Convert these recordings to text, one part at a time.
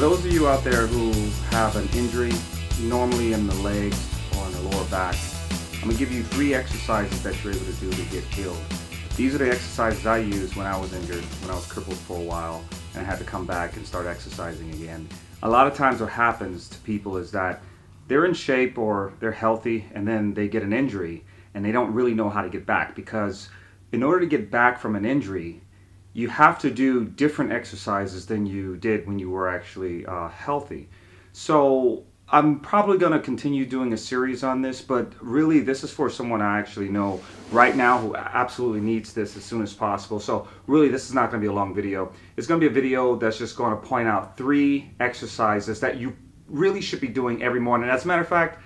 those of you out there who have an injury, normally in the legs or in the lower back, I'm going to give you 3 exercises that you're able to do to get healed. These are the exercises I used when I was injured, when I was crippled for a while, and I had to come back and start exercising again. A lot of times what happens to people is that they're in shape or they're healthy, and then they get an injury and they don't really know how to get back, because in order to get back from an injury, you have to do different exercises than you did when you were actually healthy. So I'm probably going to continue doing a series on this, but really this is for someone I actually know right now who absolutely needs this as soon as possible. So really this is not going to be a long video. It's going to be a video that's just going to point out 3 exercises that you really should be doing every morning. As a matter of fact,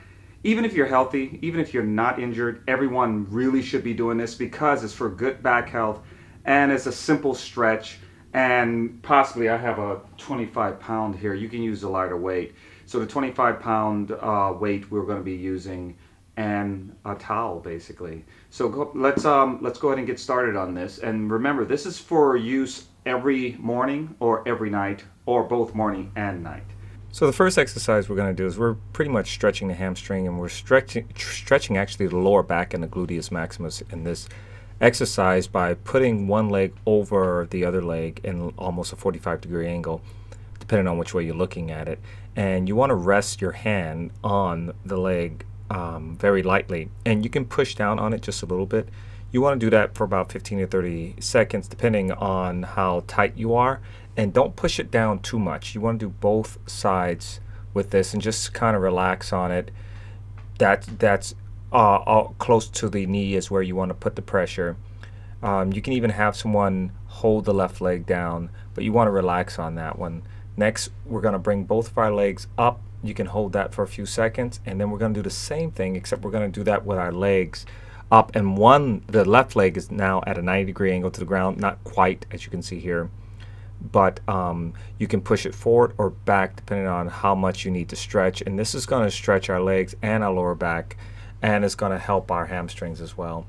even if you're healthy, even if you're not injured, everyone really should be doing this, because it's for good back health and it's a simple stretch. And possibly I have a 25 pound here. You can use a lighter weight. So the 25 pound weight we're going to be using, and a towel basically. So let's go ahead and get started on this. And remember, this is for use every morning or every night, or both morning and night. So the first exercise we're going to do is we're pretty much stretching the hamstring, and we're stretching actually the lower back and the gluteus maximus in this exercise by putting one leg over the other leg in almost a 45-degree angle, depending on which way you're looking at it. And you want to rest your hand on the leg very lightly, and you can push down on it just a little bit. You want to do that for about 15 to 30 seconds depending on how tight you are, and don't push it down too much. You want to do both sides with this and just kind of relax on it. That's close to the knee is where you want to put the pressure. You can even have someone hold the left leg down, but you want to relax on that one. Next, we're going to bring both of our legs up. You can hold that for a few seconds, and then we're going to do the same thing, except we're going to do that with our legs up, and the left leg is now at a 90-degree angle to the ground, not quite as you can see here, but you can push it forward or back depending on how much you need to stretch. And this is going to stretch our legs and our lower back, and it's going to help our hamstrings as well.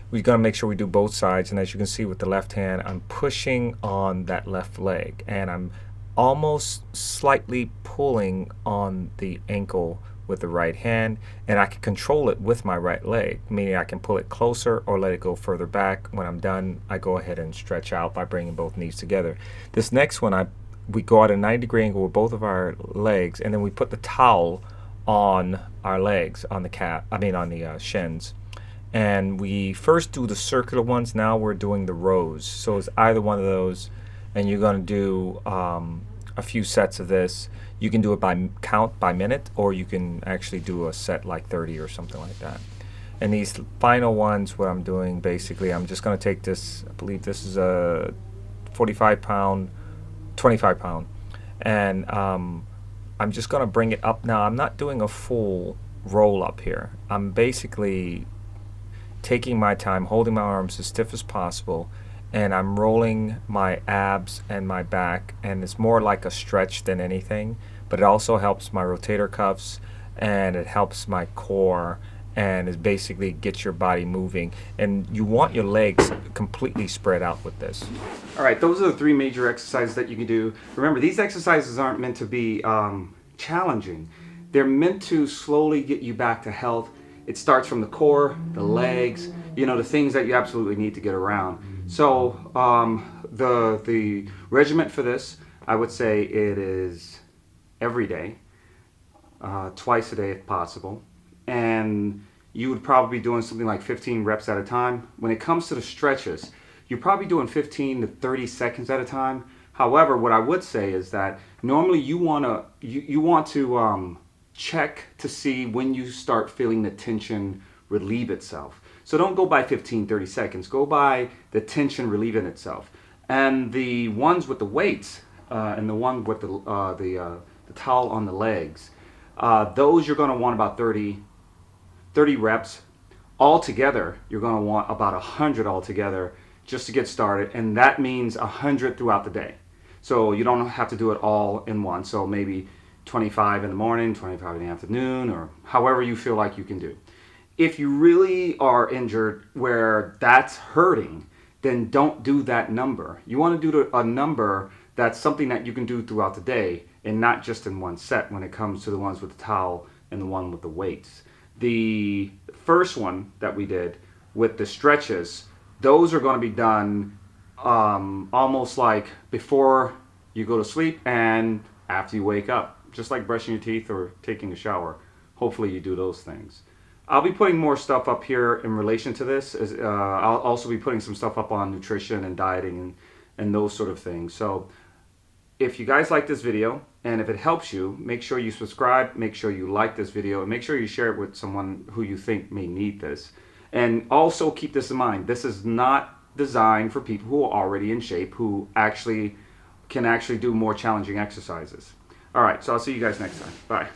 We're going to make sure we do both sides, and as you can see with the left hand, I'm pushing on that left leg, and I'm almost slightly pulling on the ankle with the right hand, and I can control it with my right leg, meaning I can pull it closer or let it go further back. When I'm done, I go ahead and stretch out by bringing both knees together. This next one, we go at a 90-degree angle with both of our legs, and then we put the towel on our legs, on the shins. And we first do the circular ones. Now we're doing the rows. So it's either one of those, and you're going to do a few sets of this. You can do it by count, by minute, or you can actually do a set like 30 or something like that. And these final ones, what I'm doing basically, I'm just going to take this, I believe this is a 45 pound, 25 pound, and I'm just going to bring it up. Now I'm not doing a full roll up here. I'm basically taking my time, holding my arms as stiff as possible, and I'm rolling my abs and my back, and it's more like a stretch than anything, but it also helps my rotator cuffs, and it helps my core, and it basically gets your body moving. And you want your legs completely spread out with this. All right, those are the 3 major exercises that you can do. Remember, these exercises aren't meant to be challenging. They're meant to slowly get you back to health. It starts from the core, the legs, the things that you absolutely need to get around. So the regimen for this, I would say it is every day, twice a day if possible. And you would probably be doing something like 15 reps at a time. When it comes to the stretches, you're probably doing 15 to 30 seconds at a time. However, what I would say is that normally you want to check to see when you start feeling the tension relieve itself. So don't go by 15, 30 seconds. Go by the tension relieving itself. And the ones with the weights and the one with the towel on the legs, those you're going to want about 30 reps. Altogether, you're going to want about 100 altogether just to get started. And that means 100 throughout the day. So you don't have to do it all in one. So maybe 25 in the morning, 25 in the afternoon, or however you feel like you can do. If you really are injured where that's hurting, then don't do that number. You want to do a number that's something that you can do throughout the day and not just in one set when it comes to the ones with the towel and the one with the weights. The first one that we did with the stretches, those are going to be done almost like before you go to sleep and after you wake up, just like brushing your teeth or taking a shower. Hopefully you do those things. I'll be putting more stuff up here in relation to this. I'll also be putting some stuff up on nutrition and dieting and those sort of things. So if you guys like this video and if it helps you, make sure you subscribe, make sure you like this video, and make sure you share it with someone who you think may need this. And also keep this in mind, this is not designed for people who are already in shape, who can actually do more challenging exercises. All right, so I'll see you guys next time. Bye.